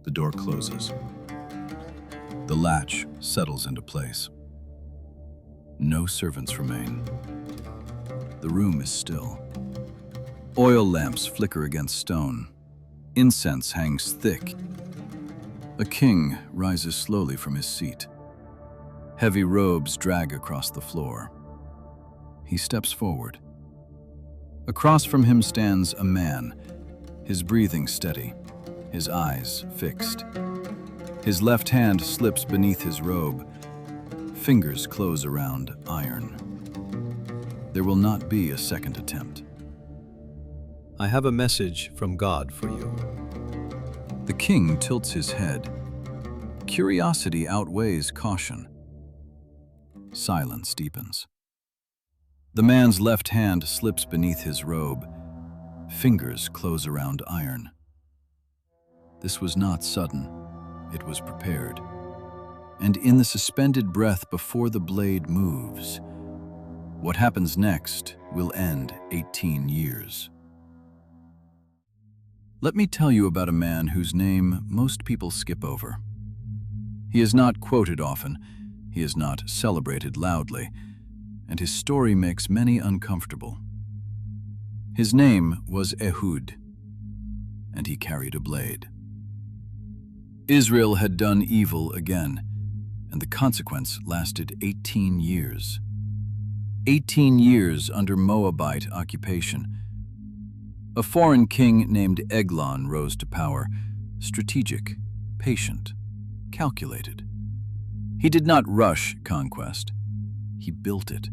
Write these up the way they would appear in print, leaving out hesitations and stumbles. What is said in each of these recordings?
The door closes. The latch settles into place. No servants remain. The room is still. Oil lamps flicker against stone. Incense hangs thick. A king rises slowly from his seat. Heavy robes drag across the floor. He steps forward. Across from him stands a man, his breathing steady, his eyes fixed. His left hand slips beneath his robe. Fingers close around iron. There will not be a second attempt. I have a message from God for you. The king tilts his head. Curiosity outweighs caution. Silence deepens. The man's left hand slips beneath his robe. Fingers close around iron. This was not sudden. It was prepared. And in the suspended breath before the blade moves, what happens next will end 18 years. Let me tell you about a man whose name most people skip over. He is not quoted often, he is not celebrated loudly, and his story makes many uncomfortable. His name was Ehud, and he carried a blade. Israel had done evil again, and the consequence lasted 18 years. 18 years under Moabite occupation. A foreign king named Eglon rose to power, strategic, patient, calculated. He did not rush conquest. He built it.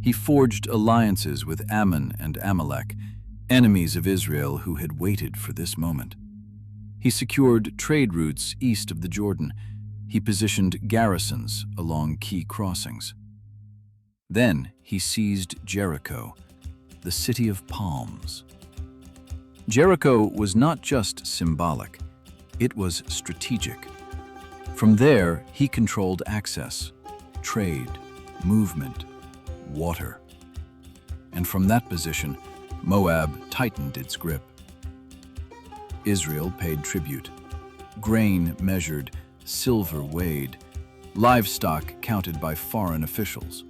He forged alliances with Ammon and Amalek, enemies of Israel who had waited for this moment. He secured trade routes east of the Jordan. He positioned garrisons along key crossings. Then he seized Jericho, the city of palms. Jericho was not just symbolic, it was strategic. From there, he controlled access, trade, movement, water. And from that position, Moab tightened its grip. Israel paid tribute. Grain measured, silver weighed, livestock counted by foreign officials.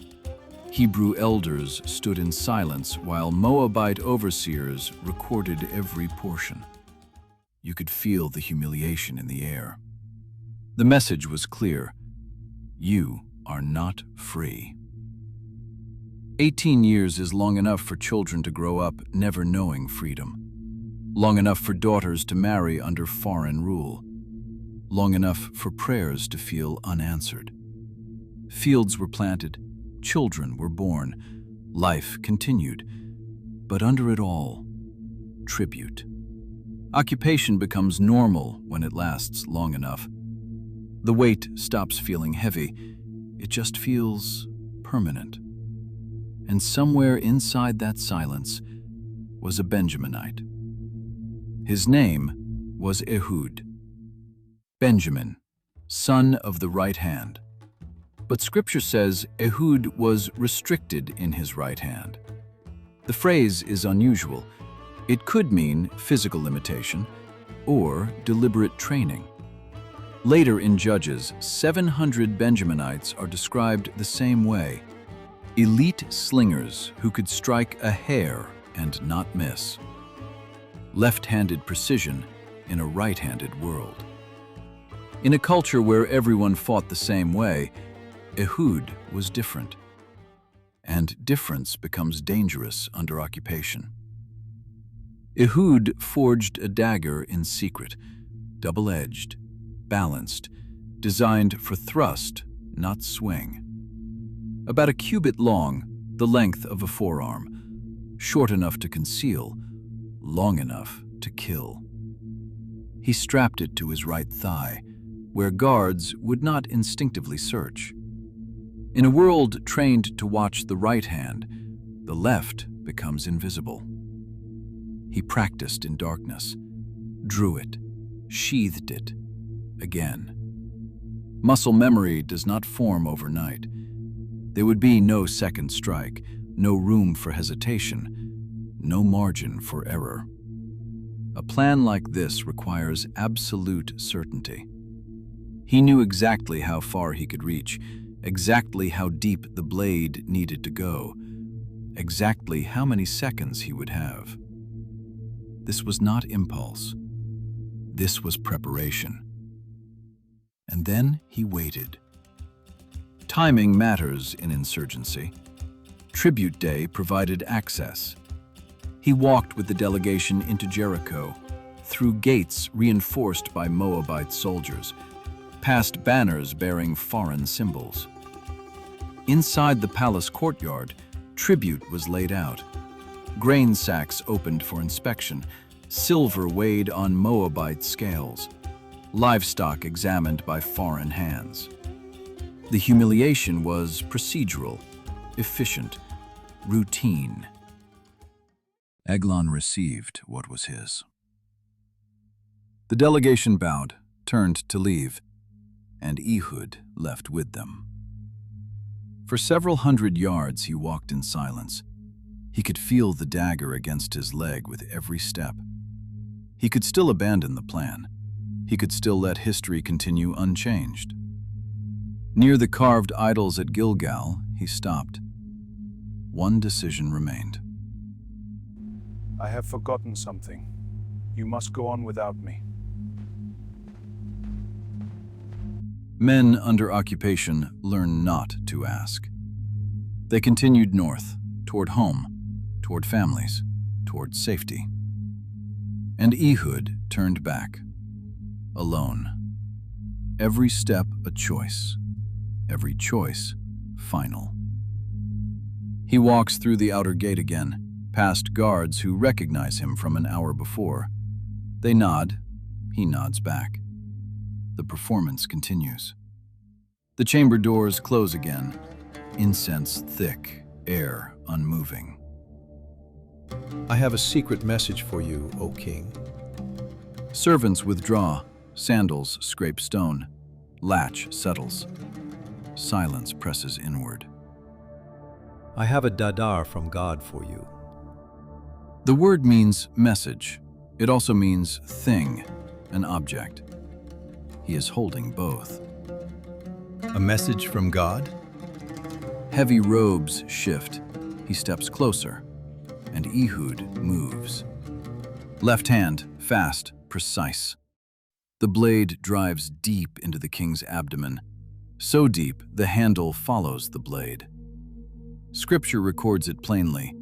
Hebrew elders stood in silence while Moabite overseers recorded every portion. You could feel the humiliation in the air. The message was clear: you are not free. 18 years is long enough for children to grow up never knowing freedom. Long enough for daughters to marry under foreign rule. Long enough for prayers to feel unanswered. Fields were planted, children were born, life continued, but under it all, tribute. Occupation becomes normal when it lasts long enough. The weight stops feeling heavy, it just feels permanent. And somewhere inside that silence was a Benjaminite. His name was Ehud. Benjamin, son of the right hand. But Scripture says Ehud was restricted in his right hand. The phrase is unusual. It could mean physical limitation or deliberate training. Later in Judges, 700 Benjaminites are described the same way. Elite slingers who could strike a hair and not miss. Left-handed precision in a right-handed world. In a culture where everyone fought the same way, Ehud was different. And difference becomes dangerous under occupation. Ehud forged a dagger in secret, double-edged, balanced, designed for thrust, not swing. About a cubit long, the length of a forearm, short enough to conceal, long enough to kill. He strapped it to his right thigh, where guards would not instinctively search. In a world trained to watch the right hand, the left becomes invisible. He practiced in darkness, drew it, sheathed it, again. Muscle memory does not form overnight. There would be no second strike, no room for hesitation, no margin for error. A plan like this requires absolute certainty. He knew exactly how far he could reach, exactly how deep the blade needed to go, exactly how many seconds he would have. This was not impulse. This was preparation. And then he waited. Timing matters in insurgency. Tribute Day provided access. He walked with the delegation into Jericho, through gates reinforced by Moabite soldiers, past banners bearing foreign symbols. Inside the palace courtyard, tribute was laid out. Grain sacks opened for inspection, silver weighed on Moabite scales, livestock examined by foreign hands. The humiliation was procedural, efficient, routine. Eglon received what was his. The delegation bowed, turned to leave, and Ehud left with them. For several hundred yards he walked in silence. He could feel the dagger against his leg with every step. He could still abandon the plan. He could still let history continue unchanged. Near the carved idols at Gilgal, he stopped. One decision remained. I have forgotten something. You must go on without me. Men under occupation learn not to ask. They continued north, toward home, toward families, toward safety. And Ehud turned back, alone. Every step a choice, every choice final. He walks through the outer gate again, past guards who recognize him from an hour before. They nod, he nods back. The performance continues. The chamber doors close again, incense thick, air unmoving. I have a secret message for you, O king. Servants withdraw, sandals scrape stone, latch settles. Silence presses inward. I have a dadar from God for you. The word means message. It also means thing, an object. He is holding both. A message from God? Heavy robes shift. He steps closer, and Ehud moves. Left hand, fast, precise. The blade drives deep into the king's abdomen, so deep the handle follows the blade. Scripture records it plainly.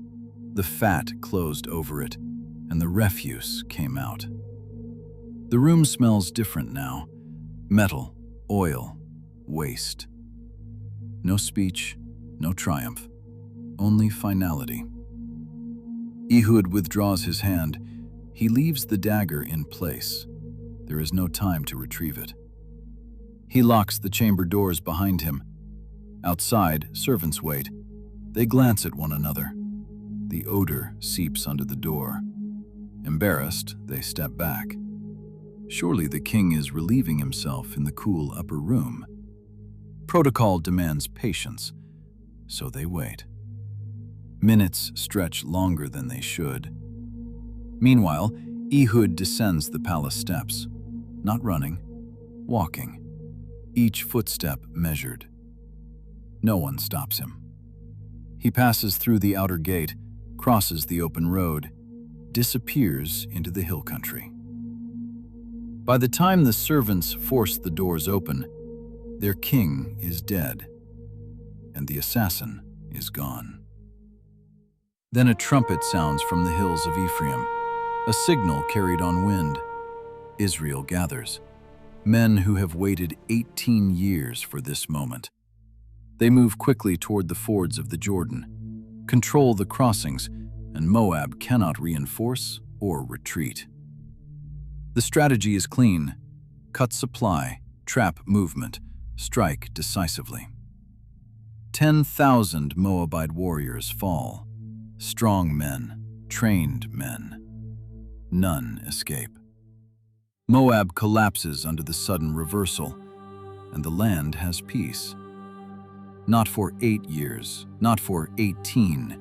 The fat closed over it, and the refuse came out. The room smells different now. Metal, oil, waste. No speech, no triumph, only finality. Ehud withdraws his hand. He leaves the dagger in place. There is no time to retrieve it. He locks the chamber doors behind him. Outside, servants wait. They glance at one another. The odor seeps under the door. Embarrassed, they step back. Surely the king is relieving himself in the cool upper room. Protocol demands patience, so they wait. Minutes stretch longer than they should. Meanwhile, Ehud descends the palace steps, not running, walking, each footstep measured. No one stops him. He passes through the outer gate, crosses the open road, disappears into the hill country. By the time the servants force the doors open, their king is dead, and the assassin is gone. Then a trumpet sounds from the hills of Ephraim, a signal carried on wind. Israel gathers, men who have waited 18 years for this moment. They move quickly toward the fords of the Jordan, control the crossings, and Moab cannot reinforce or retreat. The strategy is clean: cut supply, trap movement, strike decisively. 10,000 Moabite warriors fall. Strong men, trained men. None escape. Moab collapses under the sudden reversal, and the land has peace. Not for 8 years, not for 18,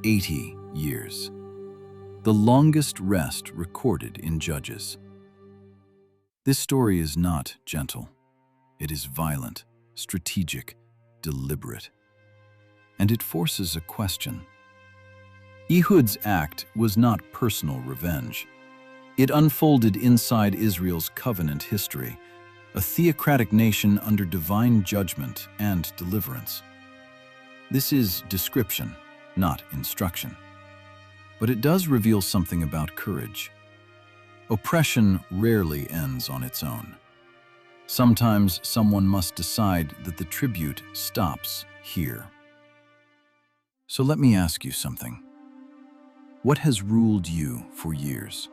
80 years. the longest rest recorded in Judges. This story is not gentle. It is violent, strategic, deliberate. And it forces a question. Ehud's act was not personal revenge. It unfolded inside Israel's covenant history, a theocratic nation under divine judgment and deliverance. This is description, not instruction. But it does reveal something about courage. Oppression rarely ends on its own. Sometimes someone must decide that the tribute stops here. So let me ask you something. What has ruled you for years?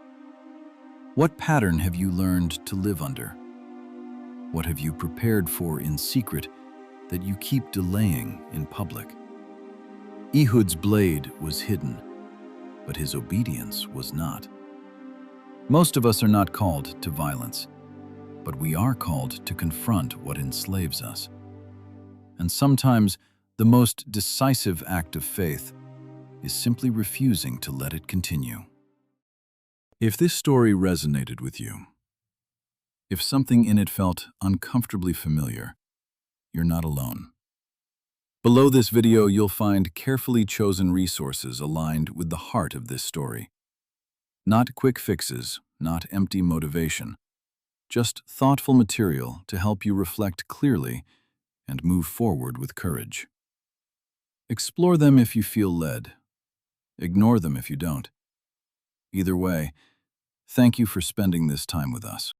What pattern have you learned to live under? What have you prepared for in secret that you keep delaying in public? Ehud's blade was hidden, but his obedience was not. Most of us are not called to violence, but we are called to confront what enslaves us. And sometimes the most decisive act of faith is simply refusing to let it continue. If this story resonated with you, if something in it felt uncomfortably familiar, you're not alone. Below this video, you'll find carefully chosen resources aligned with the heart of this story. Not quick fixes, not empty motivation, just thoughtful material to help you reflect clearly and move forward with courage. Explore them if you feel led. Ignore them if you don't. Either way, thank you for spending this time with us.